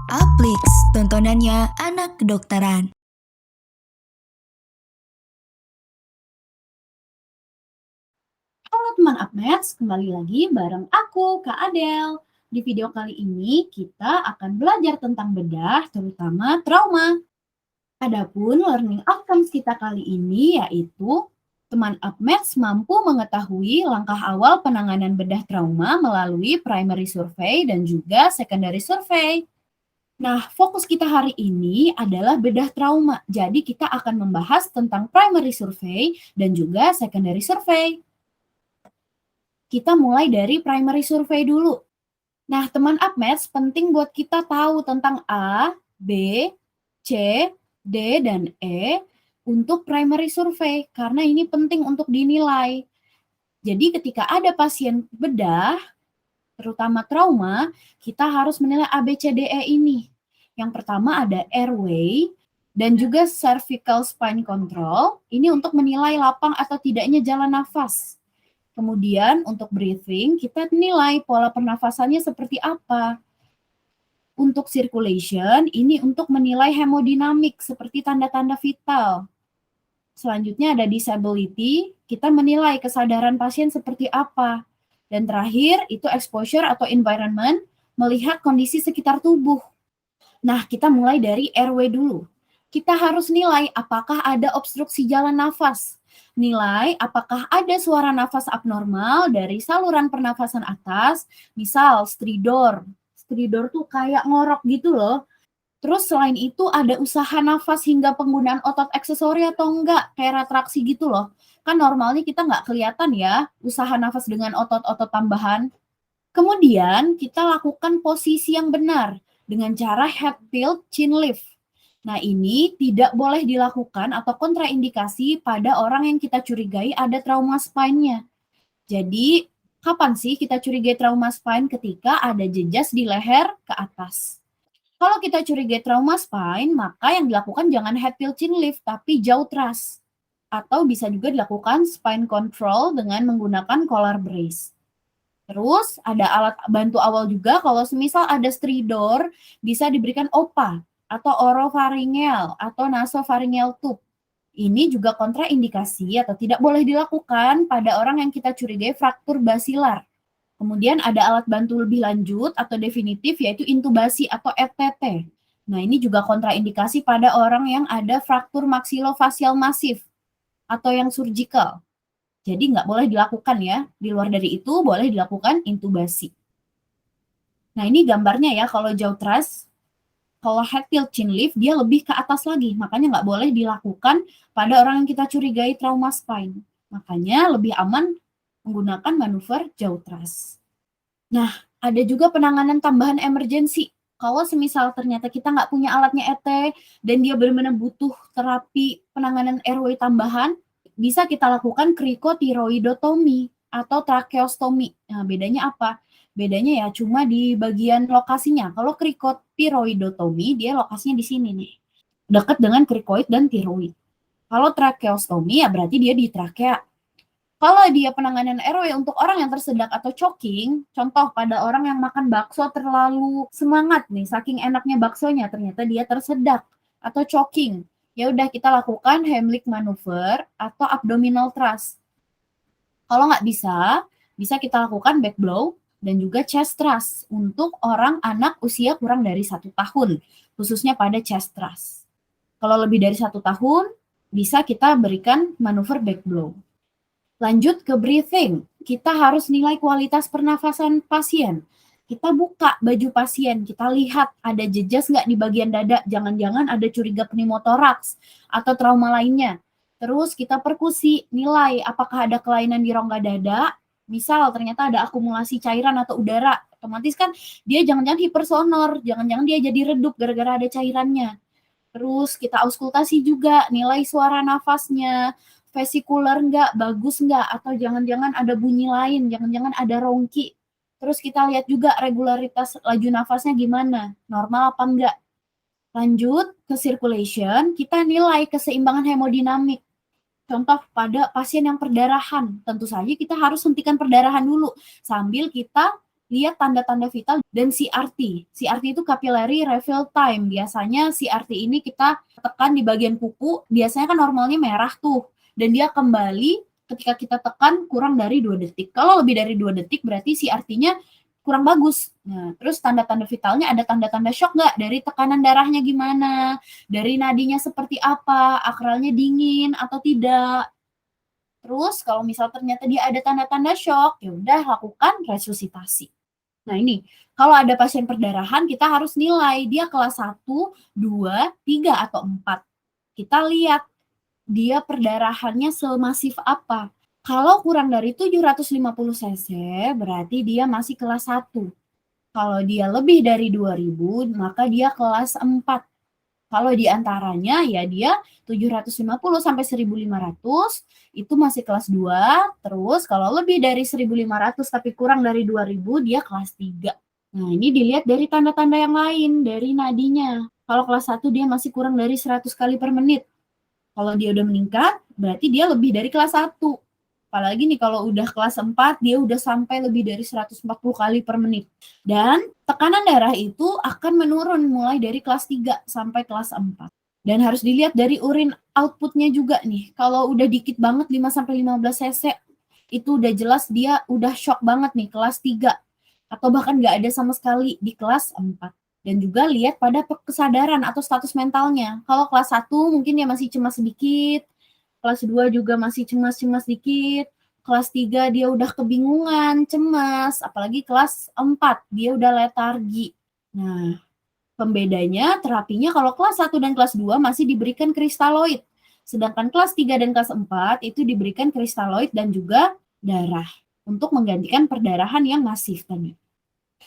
Aplix, tontonannya anak kedokteran. Halo teman Upmaths, kembali lagi bareng aku, Kak Adel. Di video kali ini kita akan belajar tentang bedah, terutama trauma. Adapun learning outcomes kita kali ini yaitu teman Upmaths mampu mengetahui langkah awal penanganan bedah trauma melalui primary survey dan juga secondary survey. Nah, fokus kita hari ini adalah bedah trauma. Jadi kita akan membahas tentang primary survey dan juga secondary survey. Kita mulai dari primary survey dulu. Nah, teman Upmaths penting buat kita tahu tentang A, B, C, D, dan E untuk primary survey karena ini penting untuk dinilai. Jadi ketika ada pasien bedah, terutama trauma, kita harus menilai A, B, C, D, E ini. Yang pertama ada airway dan juga cervical spine control. Ini untuk menilai lapang atau tidaknya jalan nafas. Kemudian untuk breathing, kita nilai pola pernafasannya seperti apa. Untuk circulation, ini untuk menilai hemodinamik seperti tanda-tanda vital. Selanjutnya ada disability, kita menilai kesadaran pasien seperti apa. Dan terakhir, itu exposure atau environment, melihat kondisi sekitar tubuh. Nah, kita mulai dari airway dulu. Kita harus nilai apakah ada obstruksi jalan nafas. Nilai apakah ada suara nafas abnormal dari saluran pernafasan atas, misal stridor. Stridor tuh kayak ngorok gitu loh. Terus selain itu ada usaha nafas hingga penggunaan otot aksesori atau enggak, kayak retraksi gitu loh. Kan normalnya kita nggak kelihatan ya usaha nafas dengan otot-otot tambahan. Kemudian kita lakukan posisi yang benar dengan cara head tilt chin lift. Nah, ini tidak boleh dilakukan atau kontraindikasi pada orang yang kita curigai ada trauma spine-nya. Jadi, kapan sih kita curigai trauma spine? Ketika ada jejas di leher ke atas. Kalau kita curigai trauma spine, maka yang dilakukan jangan head tilt chin lift, tapi jaw thrust. Atau bisa juga dilakukan spine control dengan menggunakan collar brace. Terus ada alat bantu awal juga kalau semisal ada stridor bisa diberikan OPA atau oropharyngeal atau nasopharyngeal tube. Ini juga kontraindikasi atau tidak boleh dilakukan pada orang yang kita curigai fraktur basilar. Kemudian ada alat bantu lebih lanjut atau definitif yaitu intubasi atau ETT. Nah, ini juga kontraindikasi pada orang yang ada fraktur maksilofacial masif atau yang surgical. Jadi nggak boleh dilakukan ya. Di luar dari itu boleh dilakukan intubasi. Nah, ini gambarnya ya kalau jaw thrust. Kalau head tilt chin lift dia lebih ke atas lagi. Makanya nggak boleh dilakukan pada orang yang kita curigai trauma spine. Makanya lebih aman menggunakan manuver jaw thrust. Nah, ada juga penanganan tambahan emergency. Kalau semisal ternyata kita nggak punya alatnya ET dan dia benar-benar butuh terapi penanganan airway tambahan, bisa kita lakukan krikotiroidotomi atau tracheostomi. Nah, bedanya apa? Bedanya ya cuma di bagian lokasinya. Kalau krikotiroidotomi, dia lokasinya di sini nih. Dekat dengan krikoid dan tiroid. Kalau tracheostomi ya berarti dia di trakea. Kalau dia penanganan airway untuk orang yang tersedak atau choking, contoh pada orang yang makan bakso terlalu semangat nih, saking enaknya baksonya, ternyata dia tersedak atau choking. Ya udah kita lakukan Heimlich maneuver atau abdominal thrust. Kalau nggak bisa, bisa kita lakukan back blow dan juga chest thrust untuk orang anak usia kurang dari 1 tahun, khususnya pada chest thrust. Kalau lebih dari 1 tahun, bisa kita berikan manuver back blow. Lanjut ke breathing, kita harus nilai kualitas pernafasan pasien. Kita buka baju pasien, kita lihat ada jejas nggak di bagian dada, jangan-jangan ada curiga pneumotoraks atau trauma lainnya. Terus kita perkusi, nilai apakah ada kelainan di rongga dada, misal ternyata ada akumulasi cairan atau udara, otomatis kan dia jangan-jangan hipersonor, jangan-jangan dia jadi redup gara-gara ada cairannya. Terus kita auskultasi juga, nilai suara nafasnya, vesikular nggak, bagus nggak, atau jangan-jangan ada bunyi lain, jangan-jangan ada rongki. Terus kita lihat juga regularitas laju nafasnya gimana, normal apa enggak. Lanjut ke circulation, kita nilai keseimbangan hemodinamik. Contoh pada pasien yang perdarahan, tentu saja kita harus hentikan perdarahan dulu sambil kita lihat tanda-tanda vital dan CRT. CRT itu capillary refill time. Biasanya CRT ini kita tekan di bagian kuku, biasanya kan normalnya merah tuh, dan dia kembali ketika kita tekan kurang dari 2 detik. Kalau lebih dari 2 detik berarti CRT-nya kurang bagus. Nah, terus tanda-tanda vitalnya ada tanda-tanda shock nggak? Dari tekanan darahnya gimana? Dari nadinya seperti apa? Akralnya dingin atau tidak? Terus kalau misal ternyata dia ada tanda-tanda shock, ya udah lakukan resusitasi. Nah ini, kalau ada pasien perdarahan kita harus nilai dia kelas 1, 2, 3, atau 4. Kita lihat dia perdarahannya semasif apa. Kalau kurang dari 750 cc berarti dia masih kelas 1. Kalau dia lebih dari 2000 maka dia kelas 4. Kalau di antaranya ya dia 750 sampai 1500 itu masih kelas 2, terus kalau lebih dari 1500 tapi kurang dari 2000 dia kelas 3. Nah, ini dilihat dari tanda-tanda yang lain, dari nadinya. Kalau kelas 1 dia masih kurang dari 100 kali per menit. Kalau dia udah meningkat, berarti dia lebih dari kelas 1. Apalagi nih kalau udah kelas 4, dia udah sampai lebih dari 140 kali per menit. Dan tekanan darah itu akan menurun mulai dari kelas 3 sampai kelas 4. Dan harus dilihat dari urin outputnya juga nih. Kalau udah dikit banget 5 sampai 15 cc, itu udah jelas dia udah shock banget nih kelas 3. Atau bahkan nggak ada sama sekali di kelas 4. Dan juga lihat pada kesadaran atau status mentalnya. Kalau kelas 1 mungkin dia masih cemas sedikit, kelas 2 juga masih cemas-cemas dikit, kelas 3 dia udah kebingungan, cemas, apalagi kelas 4 dia udah letargi. Nah, pembedanya terapinya kalau kelas 1 dan kelas 2 masih diberikan kristaloid, sedangkan kelas 3 dan kelas 4 itu diberikan kristaloid dan juga darah untuk menggantikan perdarahan yang masif tadi.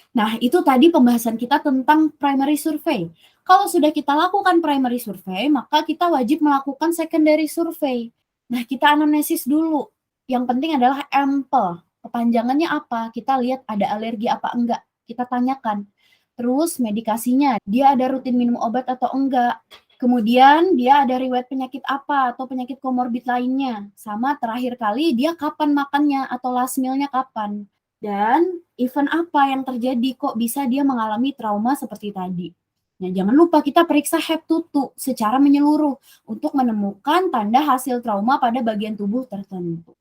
Nah, itu tadi pembahasan kita tentang primary survey. Kalau sudah kita lakukan primary survey, maka kita wajib melakukan secondary survey. Nah, kita anamnesis dulu. Yang penting adalah ampel. Kepanjangannya apa? Kita lihat ada alergi apa enggak. Kita tanyakan. Terus medikasinya, dia ada rutin minum obat atau enggak. Kemudian dia ada riwayat penyakit apa atau penyakit komorbid lainnya. Sama terakhir kali dia kapan makannya atau last meal-nya kapan. Dan event apa yang terjadi kok bisa dia mengalami trauma seperti tadi. Nah, jangan lupa kita periksa Hep tutu secara menyeluruh untuk menemukan tanda hasil trauma pada bagian tubuh tertentu.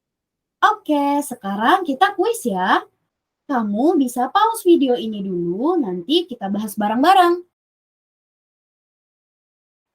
Oke, sekarang kita kuis ya. Kamu bisa pause video ini dulu, nanti kita bahas bareng-bareng.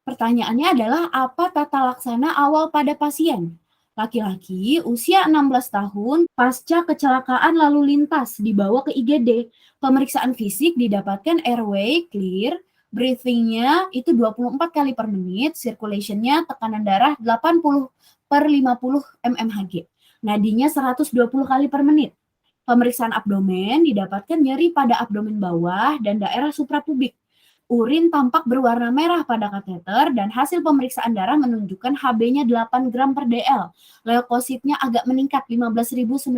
Pertanyaannya adalah apa tata laksana awal pada pasien? Laki-laki usia 16 tahun pasca kecelakaan lalu lintas dibawa ke IGD. Pemeriksaan fisik didapatkan airway clear, breathing-nya itu 24 kali per menit, circulation-nya tekanan darah 80 per 50 mmHg. Nadinya 120 kali per menit. Pemeriksaan abdomen didapatkan nyeri pada abdomen bawah dan daerah suprapubik. Urin tampak berwarna merah pada kateter dan hasil pemeriksaan darah menunjukkan Hb-nya 8 gram per dl. Leukositnya agak meningkat 15.900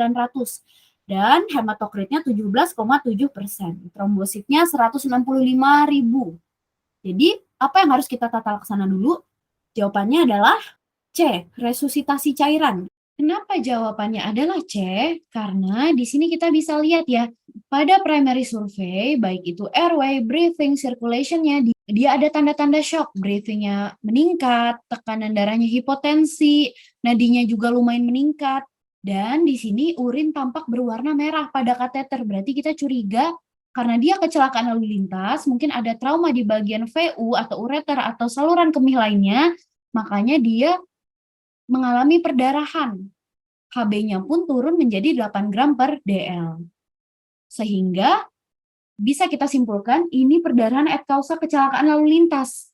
dan hematokritnya 17,7%. Trombositnya 165.000. Jadi, apa yang harus kita tata laksana dulu? Jawabannya adalah C, resusitasi cairan. Kenapa jawabannya adalah C? Karena di sini kita bisa lihat ya, pada primary survey, baik itu airway, breathing, circulation-nya, dia ada tanda-tanda shock, breathing-nya meningkat, tekanan darahnya hipotensi, nadinya juga lumayan meningkat, dan di sini urin tampak berwarna merah pada kateter, berarti kita curiga karena dia kecelakaan lalu lintas, mungkin ada trauma di bagian VU atau ureter atau saluran kemih lainnya, makanya dia mengalami perdarahan. Hb-nya pun turun menjadi 8 gram per dl. Sehingga bisa kita simpulkan ini perdarahan et causa kecelakaan lalu lintas.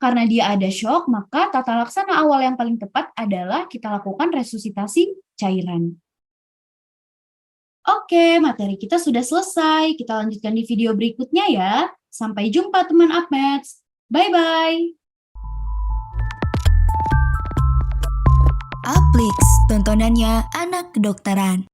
Karena dia ada shock, maka tata laksana awal yang paling tepat adalah kita lakukan resusitasi cairan. Oke, materi kita sudah selesai. Kita lanjutkan di video berikutnya ya. Sampai jumpa teman Apmeds. Bye-bye. Aplix, tontonannya anak kedokteran.